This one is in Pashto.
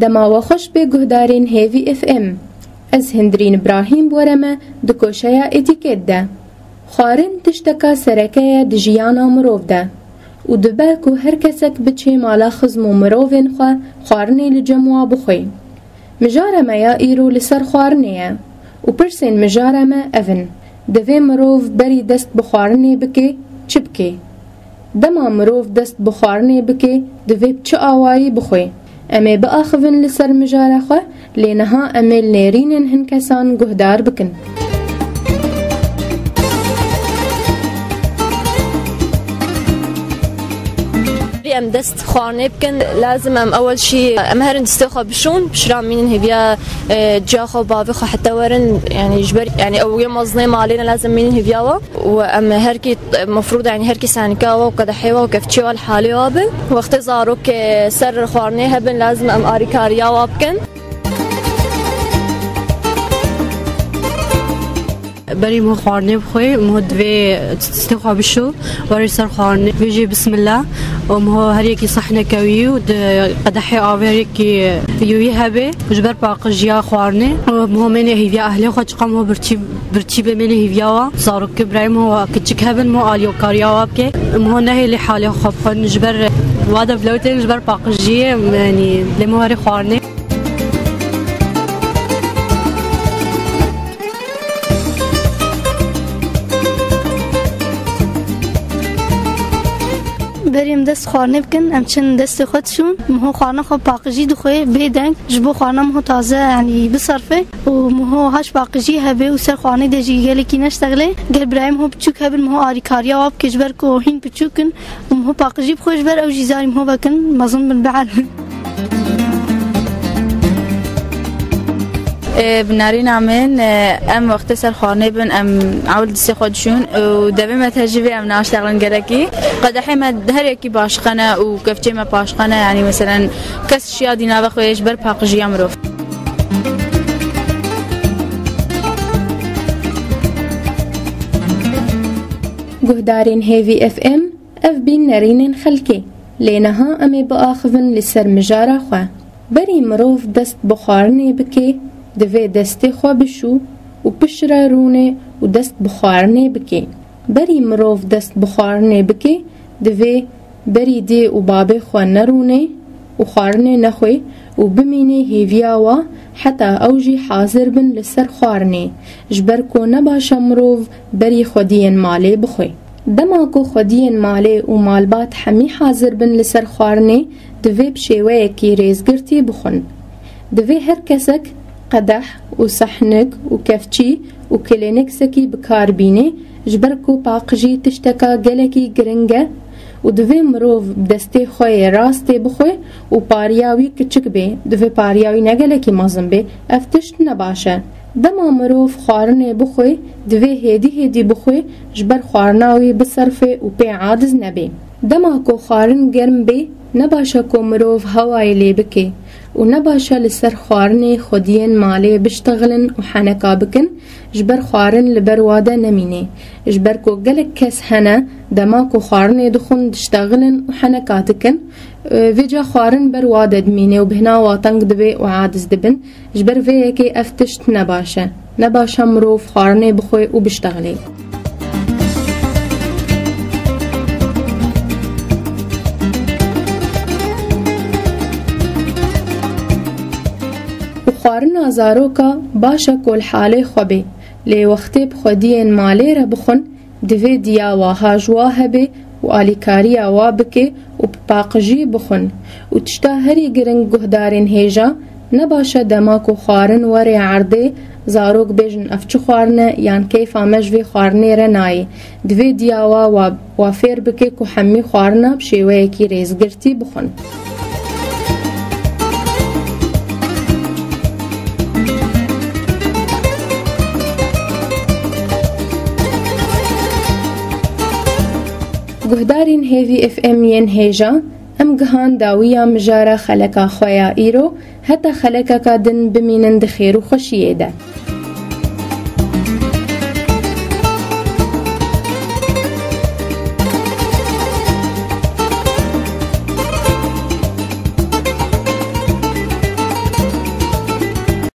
دما وخوش به گهدارین هیوی اف ام. از هندرین ابراهیم بورمه دکوشیا اتیکت ده. خارن تشتکا سرکه دجیانا مروف ده. و دبه که هر کسک بچه مالا خزم و مروفین خواه خارنه لجموع بخوی. مجارمه یا ایرو لسر خارنه و پرسین مجارمه اون. دوی مروف بری دست بخارنه بکه چه بکه؟ دما مروف دست بخارنه بکه دوی بچه آوایی بخوی. امی با آخوین لسر مجاره خواه لینها امی لیرینن هن کسان گهدار بکن. ام دست خانه بکن لازم ام اول شي ام هرن دستخو بشون بشرامين هبيا جاخو بابخو حتى ورن يعني جبر يعني او يوم مزنه علينا لازم مين هبياوا وام هركي مفروض يعني هركي سانكاوا وكذا حيوا وكفتشي والحالي وابن وقت زاروك سر خارنه هبن لازم ام اريكاريا وابكن بري مو خارنه بخوي مو دوي تستخوا بشو وري سر خارنه بيجي بسم الله ومو هريكي صحنه كوي ود قدحي هريكي يوي هبه جبر باقجيا خارنه مو مني هيفيا اهلي خو قامو برتي بمني هيفيا صاروا كبرايم هو كتشك هبن مو اليو كاريا وابكي مو نهي لي حالي خو نجبر وادا بلوتين جبر باقجيه يعني لمو هري خارنه بریم دست خارنه بکن امچن دست خودشون مهو خارنه خو باقجی دخوی بیدنگ جبو خارنه مهو تازه یعنی بصرفه و مهو هاش باقجی هبه و سر خارنه دجی گلی کی نشتغله گل برایم هو بچوک هبن مهو آریکاریا واب کجبر کو هین بچوکن و مهو باقجی بخوش بر او جیزاری مهو بکن مظن بالبعل بنارين عمين ام وقت سر خانه بن ام عول دسي خودشون ودبي ما تجربي ام ناشتغلن جركي قد حما هر يكي باشخنه وكفتي ما باشخنه يعني مثلا كس شيا دينا بخويش بر باقجي امروف گهدارین هیوی اف ام اف بین نرینن خلکی لینها امی با آخوین لسر مجاره خواه بری مروف دست بخارنه بکه دوی دستی خوا بشو و پشره رونه و دست بخارنه بکه بری مروف دست بخارنه بکه دوی بری دی و بابه خوا نرونه و خارنه نخوی و بمینه هیویاوا حتی اوجی حاضر بن لسر خارنه جبر کو نباشه مروف بری خودین ماله بخوی دما کو خودین ماله و مالبات همی حاضر بن لسر خارنه دوی بشیوه کی ریزگرتی بخون دوی هر کسک قدح و صحنك و كفتشي و كلينك سكي بكاربيني جبركو باقجي تشتكا جلكي جرنجة و دوی مروف بدسته خوی راسته بخوی و پاریاوی کچک بی دوی پاریاوی نگلکی مازم بی افتشت نباشه دما مروف خارنه بخوی دوی هدی بخوی جبر خارناوی بصرفه و پی عادز نبی دما کو خارن گرم بی نباشه کو مروف هوای لی بکی و نباشه لسر خارن خودین مالی بشتغلن و حنکا بکن جبر خارن لبر واده نمینه جبر کو گلک کس هنه دما کو خارن دخون دشتغلن و حنکاتکن ویجا خارن بر واده دمینه و بهنا واتنگ دبی و عادز دبن جبر ویه که افتشت نباشه مروف خارن بخوی و بشتغلی خارن آزاروکا باشه کل حاله خوبه لی وقتی بخودین مالی را بخون دوی دیا و هاجوا هبه و آلیکاری آوا بکه و باقجی بخون و تشتا هری گرنگ گهدارین هیجا نباشه دماکو خارن وری عرده زاروک بیجن افچو خارنه یان کیف آمجوی خارنه را نای دوی دیا و وافیر بکه که همی خارنه بشیوه کی ریزگرتی بخون گهدارین هیوی اف ام ین هیجا ام گهان داویا مجاره خلکا خویا ایرو حتی خلکا کا دن بمینن دخیر و خوشیه ده